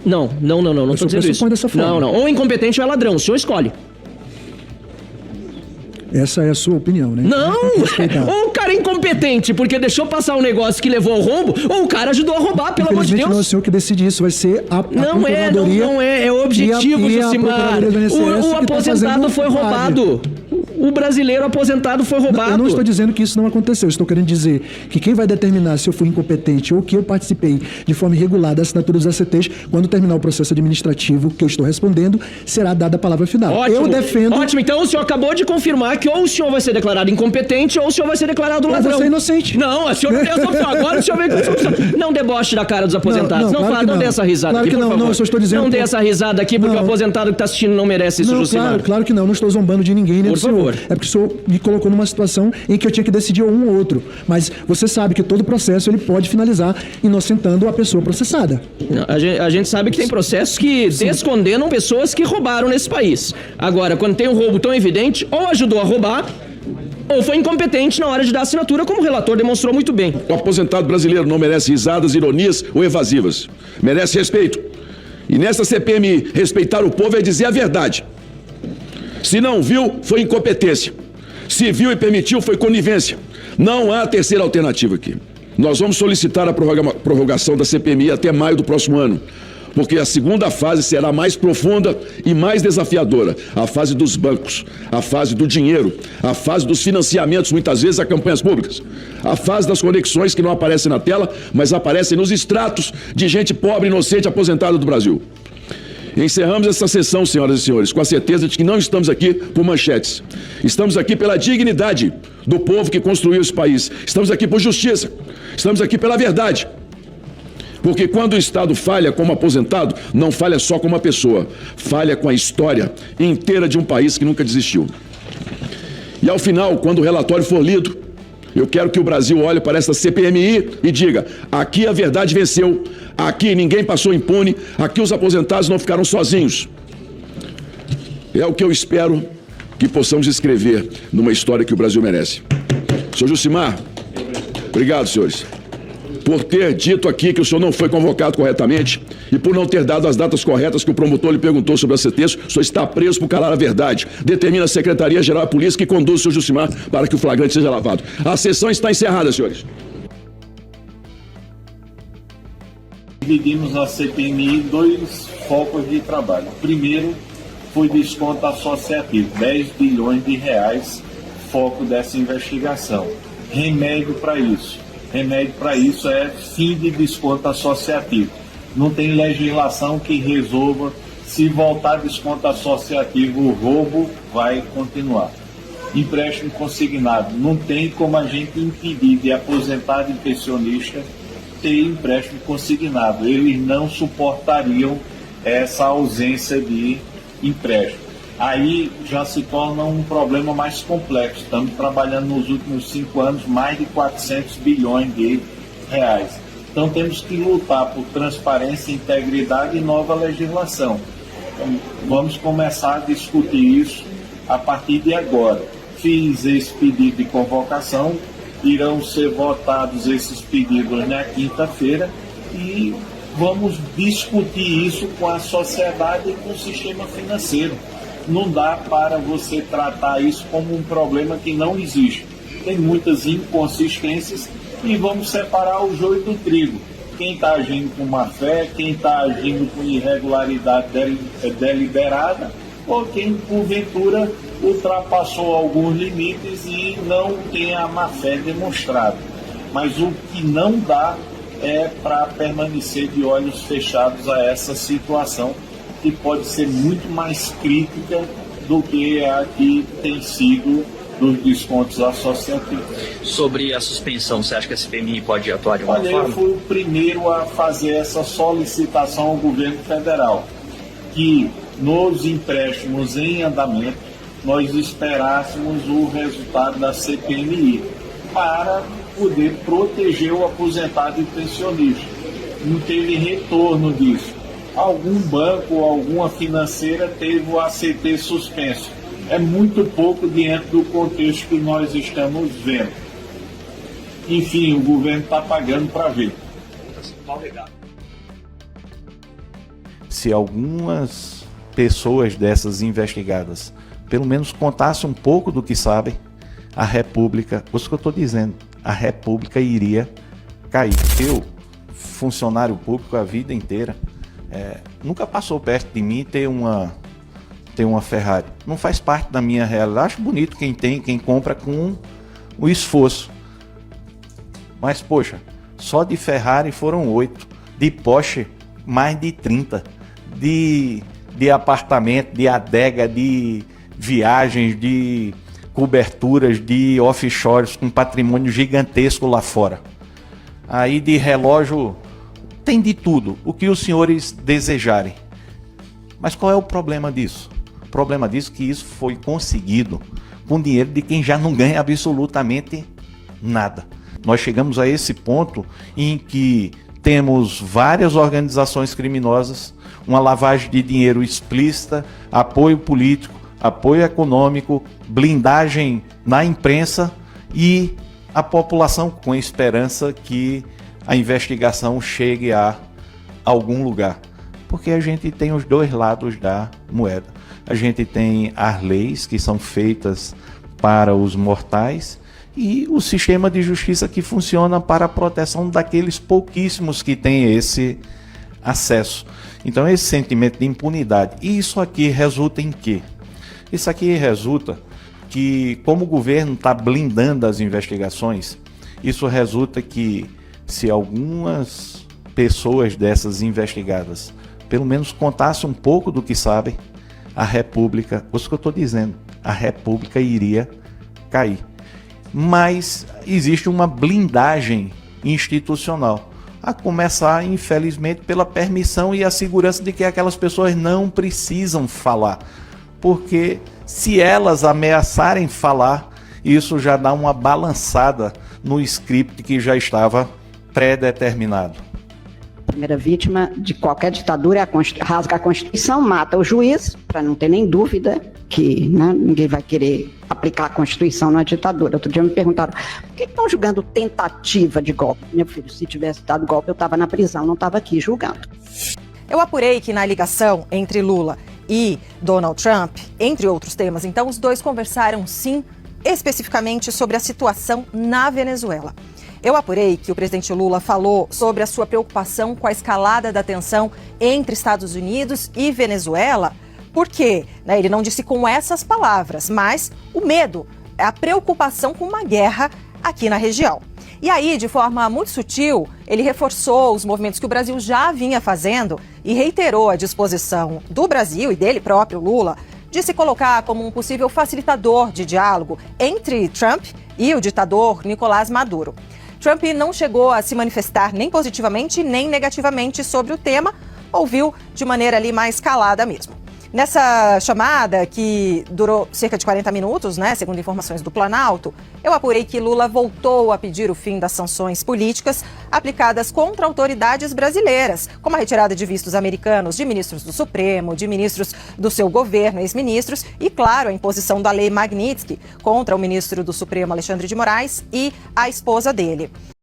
Não estou dizendo isso. Dessa forma. Não. Ou incompetente ou é ladrão, o senhor escolhe. Essa é a sua opinião, né? Não! Ou o cara é incompetente porque deixou passar um negócio que levou ao rombo, ou o cara ajudou a roubar, pelo amor de Deus. Não é o senhor que decide isso, vai ser a Procuradoria. Não é o objetivo, Josimar. O aposentado foi roubado. O brasileiro aposentado foi roubado. Eu não estou dizendo que isso não aconteceu. Eu estou querendo dizer que quem vai determinar se eu fui incompetente ou que eu participei de forma irregular da assinatura dos ACTs, quando terminar o processo administrativo que eu estou respondendo, será dada a palavra final. Ótimo, eu defendo... Ótimo, então o senhor acabou de confirmar que ou o senhor vai ser declarado incompetente ou o senhor vai ser declarado ladrão. Eu vou ser inocente. Não, o senhor não tem essa opção. Agora o senhor vem com essa opção. Não deboche da cara dos aposentados. Não dê essa risada aqui, por favor. Não, eu só estou dizendo... Não dê essa risada aqui, porque o aposentado que está assistindo não merece isso, Josimar. Claro que não. Não estou zombando de ninguém, nem do senhor. Por favor. É porque o senhor me colocou numa situação em que eu tinha que decidir um ou outro. Mas você sabe que todo processo ele pode finalizar inocentando a pessoa processada. A gente sabe que tem processos que descondenam pessoas que roubaram nesse país. Agora, quando tem um roubo tão evidente, ou ajudou a roubar, ou foi incompetente na hora de dar assinatura, como o relator demonstrou muito bem. O aposentado brasileiro não merece risadas, ironias ou evasivas. Merece respeito. E nessa CPMI, respeitar o povo é dizer a verdade. Se não viu, foi incompetência. Se viu e permitiu, foi conivência. Não há terceira alternativa aqui. Nós vamos solicitar a prorrogação da CPMI até maio do próximo ano, porque a segunda fase será mais profunda e mais desafiadora. A fase dos bancos, a fase do dinheiro, a fase dos financiamentos, muitas vezes a campanhas públicas, a fase das conexões que não aparecem na tela, mas aparecem nos extratos de gente pobre, inocente, aposentada do Brasil. Encerramos essa sessão, senhoras e senhores, com a certeza de que não estamos aqui por manchetes. Estamos aqui pela dignidade do povo que construiu esse país. Estamos aqui por justiça. Estamos aqui pela verdade. Porque quando o Estado falha como aposentado, não falha só com uma pessoa, falha com a história inteira de um país que nunca desistiu. E ao final, quando o relatório for lido, eu quero que o Brasil olhe para essa CPMI e diga: aqui a verdade venceu, aqui ninguém passou impune, aqui os aposentados não ficaram sozinhos. É o que eu espero que possamos escrever numa história que o Brasil merece. Senhor Josimar, obrigado, senhores, por ter dito aqui que o senhor não foi convocado corretamente e por não ter dado as datas corretas que o promotor lhe perguntou sobre a CTs. O senhor está preso por calar a verdade. Determina a Secretaria-Geral da Polícia que conduz o senhor Josimar para que o flagrante seja lavado. A sessão está encerrada, senhores. Dividimos a CPMI em dois focos de trabalho. O primeiro foi desconto associativo, 10 bilhões de reais, foco dessa investigação. Remédio para isso. Remédio para isso é fim de desconto associativo. Não tem legislação que resolva. Se voltar desconto associativo, o roubo vai continuar. Empréstimo consignado. Não tem como a gente impedir de aposentado e pensionista ter empréstimo consignado. Eles não suportariam essa ausência de empréstimo. Aí já se torna um problema mais complexo. Estamos trabalhando nos últimos 5 anos mais de 400 bilhões de reais. Então temos que lutar por transparência, integridade e nova legislação. Então, vamos começar a discutir isso a partir de agora. Fiz esse pedido de convocação, irão ser votados esses pedidos na quinta-feira e vamos discutir isso com a sociedade e com o sistema financeiro. Não dá para você tratar isso como um problema que não existe. Tem muitas inconsistências e vamos separar o joio do trigo. Quem está agindo com má fé, quem está agindo com irregularidade deliberada ou quem, porventura, ultrapassou alguns limites e não tem a má fé demonstrada. Mas o que não dá é para permanecer de olhos fechados a essa situação, que pode ser muito mais crítica do que a que tem sido dos descontos associativos. Sobre a suspensão, você acha que a CPMI pode atuar de uma forma? Eu fui o primeiro a fazer essa solicitação ao governo federal, que nos empréstimos em andamento nós esperássemos o resultado da CPMI para poder proteger o aposentado e pensionista. Não teve retorno disso. Algum banco, alguma financeira teve o ACT suspenso. É muito pouco diante do contexto que nós estamos vendo. Enfim, o governo está pagando para ver. Obrigado. se algumas pessoas dessas investigadas pelo menos contassem um pouco do que sabem, a República, isso que eu estou dizendo, a República iria cair. Eu, funcionário público a vida inteira, nunca passou perto de mim ter uma Ferrari. Não faz parte da minha realidade. Acho bonito quem compra com o esforço. Mas, poxa, só de Ferrari foram 8, de Porsche mais de 30, de apartamento, de adega, de viagens, de coberturas, de offshores com patrimônio gigantesco lá fora. Aí de relógio tem de tudo, o que os senhores desejarem. Mas qual é o problema disso? O problema disso é que isso foi conseguido com dinheiro de quem já não ganha absolutamente nada. Nós chegamos a esse ponto em que temos várias organizações criminosas, uma lavagem de dinheiro explícita, apoio político, apoio econômico, blindagem na imprensa e a população com esperança que a investigação chegue a algum lugar. Porque a gente tem os dois lados da moeda. A gente tem as leis que são feitas para os mortais e o sistema de justiça que funciona para a proteção daqueles pouquíssimos que têm esse acesso. Então esse sentimento de impunidade, e isso aqui resulta em quê? Isso aqui resulta que, como o governo está blindando as investigações, isso resulta que se algumas pessoas dessas investigadas pelo menos contassem um pouco do que sabem, a República, isso que eu estou dizendo, a República iria cair. Mas existe uma blindagem institucional, a começar, infelizmente, pela permissão e a segurança de que aquelas pessoas não precisam falar. Porque se elas ameaçarem falar, isso já dá uma balançada no script que já estava pré-determinado. A primeira vítima de qualquer ditadura é rasga a Constituição, mata o juiz, para não ter nem dúvida que ninguém vai querer aplicar a Constituição na ditadura. Outro dia me perguntaram, por que estão julgando tentativa de golpe? Meu filho, se tivesse dado golpe, eu estava na prisão, não estava aqui julgando. Eu apurei que na ligação entre Lula e Donald Trump, entre outros temas, então os dois conversaram sim, especificamente sobre a situação na Venezuela. Eu apurei que o presidente Lula falou sobre a sua preocupação com a escalada da tensão entre Estados Unidos e Venezuela, porque ele não disse com essas palavras, mas o medo, a preocupação com uma guerra aqui na região. E aí, de forma muito sutil, ele reforçou os movimentos que o Brasil já vinha fazendo e reiterou a disposição do Brasil e dele próprio, Lula, de se colocar como um possível facilitador de diálogo entre Trump e o ditador Nicolás Maduro. Trump não chegou a se manifestar nem positivamente nem negativamente sobre o tema, ouviu de maneira ali mais calada mesmo. Nessa chamada, que durou cerca de 40 minutos, segundo informações do Planalto, eu apurei que Lula voltou a pedir o fim das sanções políticas aplicadas contra autoridades brasileiras, como a retirada de vistos americanos de ministros do Supremo, de ministros do seu governo, ex-ministros, e, claro, a imposição da lei Magnitsky contra o ministro do Supremo, Alexandre de Moraes, e a esposa dele.